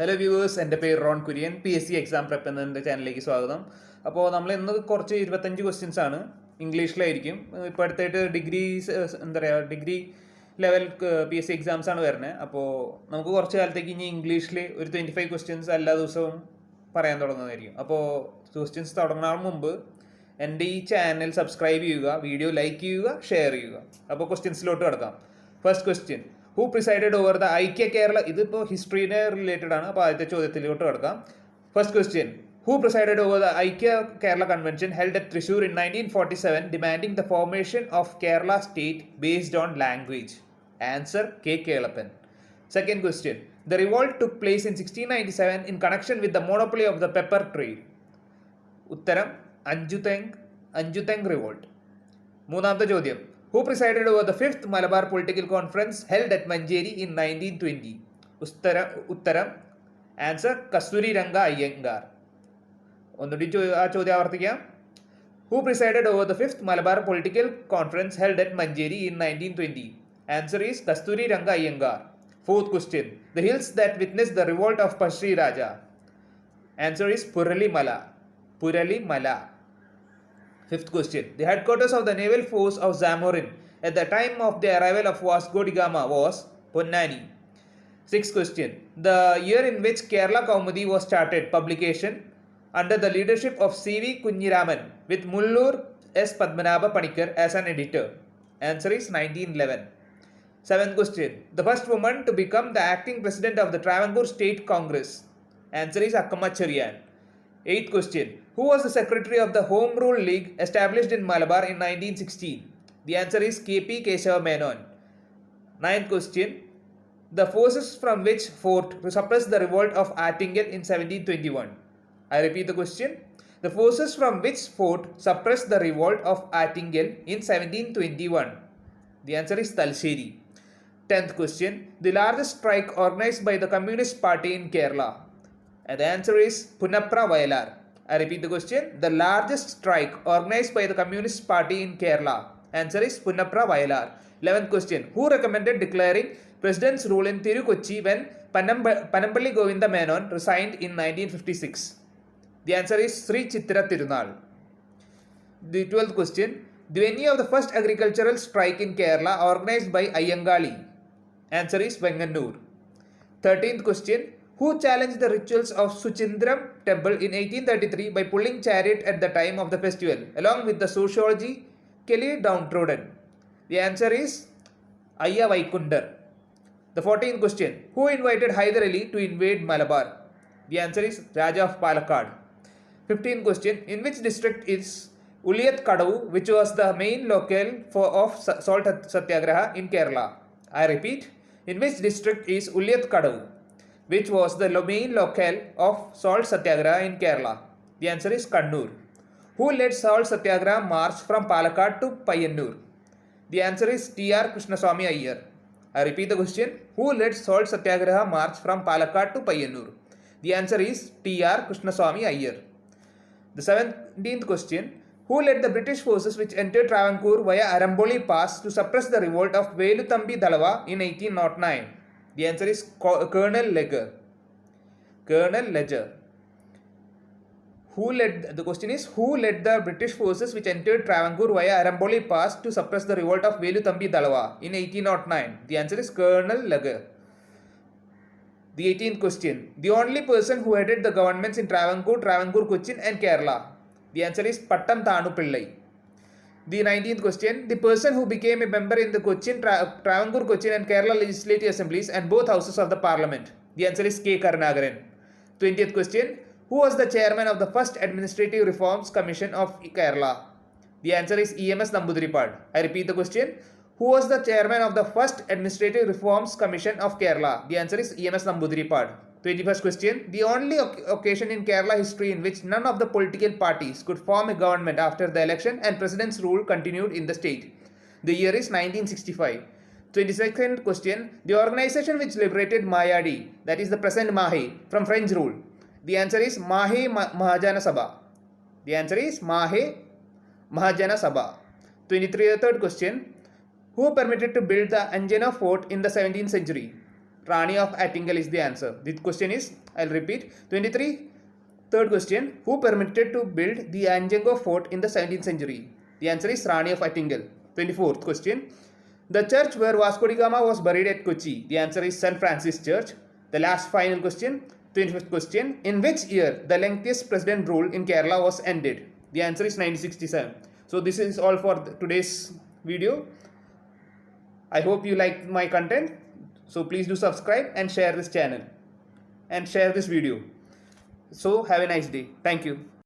Hello viewers, എൻ്റെ പേര് Ron Kurian. PSC exam prep എന്നതിൻ്റെ ചാനലിലേക്ക് സ്വാഗതം. അപ്പോൾ നമ്മൾ ഇന്ന് കുറച്ച് 25 ക്വസ്റ്റ്യൻസ് ആണ്, ഇംഗ്ലീഷിലായിരിക്കും. ഇപ്പോൾ അടുത്തായിട്ട് ഡിഗ്രി ലെവൽ PSC എക്സാംസ് ആണ് വരുന്നത്. അപ്പോൾ നമുക്ക് കുറച്ച് കാലത്തേക്ക് ഇനി ഇംഗ്ലീഷിൽ ഒരു 25 ക്വസ്റ്റ്യൻസ് എല്ലാ ദിവസവും പറയാൻ തുടങ്ങുന്നതായിരിക്കും. അപ്പോൾ ക്വസ്റ്റ്യൻസ് തുടങ്ങുന്നതിന് മുമ്പ് എൻ്റെ ഈ ചാനൽ സബ്സ്ക്രൈബ് ചെയ്യുക, വീഡിയോ ലൈക്ക് ചെയ്യുക, ഷെയർ ചെയ്യുക. അപ്പോൾ ക്വസ്റ്റ്യൻസിലോട്ട് കിടക്കാം. First question, who presided over the Aikya Kerala. ഇതിപ്പോൾ ഹിസ്റ്ററിനെ റിലേറ്റഡ് ആണ്. അപ്പോൾ ആദ്യത്തെ ചോദ്യത്തിലോട്ട് കിടക്കാം. First question, who presided over the Aikya Kerala convention held at Thrissur in 1947 demanding the formation of Kerala state based on language? Answer, K Kelappan. Second question, the revolt took place in 1697 in connection with the monopoly of the pepper trade. ഉത്തരം, Anchuthengu revolt. മൂന്നാമത്തെ ചോദ്യം, who presided over the fifth Malabar political conference held at Manjeri in 1920? ഉത്തരം, answer, കസ്തൂരി രംഗ അയ്യങ്കാർ. ഒന്നുകൂടി ആ ചോദ്യം ആവർത്തിക്കാം. Who presided over the fifth Malabar political conference held at Manjeri in 1920? Answer is Kasturi Ranga Iyengar. Fourth question, the hills that witnessed the revolt of Pashri Raja? Answer is Purali Mala. Fifth question, the headquarters of the naval force of Zamorin at the time of the arrival of Vasco da Gama was Ponnani. Sixth question, the year in which Kerala Kaumudi was started publication under the leadership of C.V. Kunyiraman with Mullur S. Padmanabha Panikkar as an editor? Answer is 1911. Seventh question, the first woman to become the acting president of the Travancore State Congress? Answer is Akkamma Cheriyan. Eighth question, who was the secretary of the Home Rule League established in Malabar in 1916? The answer is K.P. Kesava Menon. Ninth question, the forces from which fort to suppress the revolt of Attingel in 1721? I repeat the question, the forces from which fort suppressed the revolt of Attingel in 1721? The answer is Talsheri. 10th question, the largest strike organized by the Communist Party in Kerala? And the answer is Punappra Vayalar. I repeat the question, the largest strike organized by the Communist Party in Kerala? Answer is Punappra Vayalar. 11th question, who recommended declaring President's rule in Tirukochi when Panampalli Govinda Menon resigned in 1956? The answer is Sri Chitra Tirunal. The 12th question, the venue of the first agricultural strike in Kerala organized by Ayyangali? Answer is Vengannur. 13th question, who challenged the rituals of Suchindram temple in 1833 by pulling chariot at the time of the festival along with the sociologically downtrodden? The answer is Ayya Vaikundar. The 14th question, who invited Hyder Ali to invade Malabar? The answer is Raja of Palakkad. 15th question, in which district is Uliyat Kadavu, which was the main locale of salt satyagraha in Kerala? I repeat, in which district is Uliyat Kadavu, which was the main locale of salt satyagraha in Kerala? The answer is Kannur. Who led salt satyagraha march from Palakkad to Payyannur? The answer is T.R. Krishnaswamy Iyer. I repeat the question, who led salt satyagraha march from Palakkad to Payyannur? The answer is T.R. Krishnaswamy Iyer. The 17th question, who led the British forces which entered Travancore via Aramboli Pass to suppress the revolt of Veluthambi Dalava in 1809? The answer is Colonel Ledger. The question is, who led the British forces which entered Travancore via Aramboli Pass to suppress the revolt of Veluthambi Dalava in 1809? The answer is Colonel Ledger. The 18th question, the only person who headed the governments in Travancore, Cochin and Kerala? The answer is Pattam Thanu Pillai. The 19th question, the person who became a member in the Travancore, Cochin and Kerala legislative assemblies and both houses of the parliament? The answer is K. Karunakaran. 20th question, who was the chairman of the first administrative reforms commission of Kerala? The answer is E.M.S. Namboodiripad. I repeat the question, who was the chairman of the first administrative reforms commission of Kerala? The answer is E.M.S. Namboodiripad. 21st question, the only occasion in Kerala history in which none of the political parties could form a government after the election and president's rule continued in the state? The year is 1965. 22nd question, the organization which liberated Mayadi, that is the present Mahe, from French rule? The answer is Mahe Mahajana Sabha. The answer is Mahe Mahajana Sabha. 23rd question, who permitted to build the Anjana fort in the 17th century? Rani of Attingal is the answer. The question is, I'll repeat. 23. Third question, who permitted to build the Anjango fort in the 17th century? The answer is Rani of Attingal. 24th question, the church where Vasco da Gama was buried at Kochi. The answer is St. Francis Church. The last final question, 25th question, in which year the lengthiest president rule in Kerala was ended? The answer is 1967. So this is all for today's video. I hope you like my content. So please do subscribe and share this channel and share this video. So have a nice day. Thank you.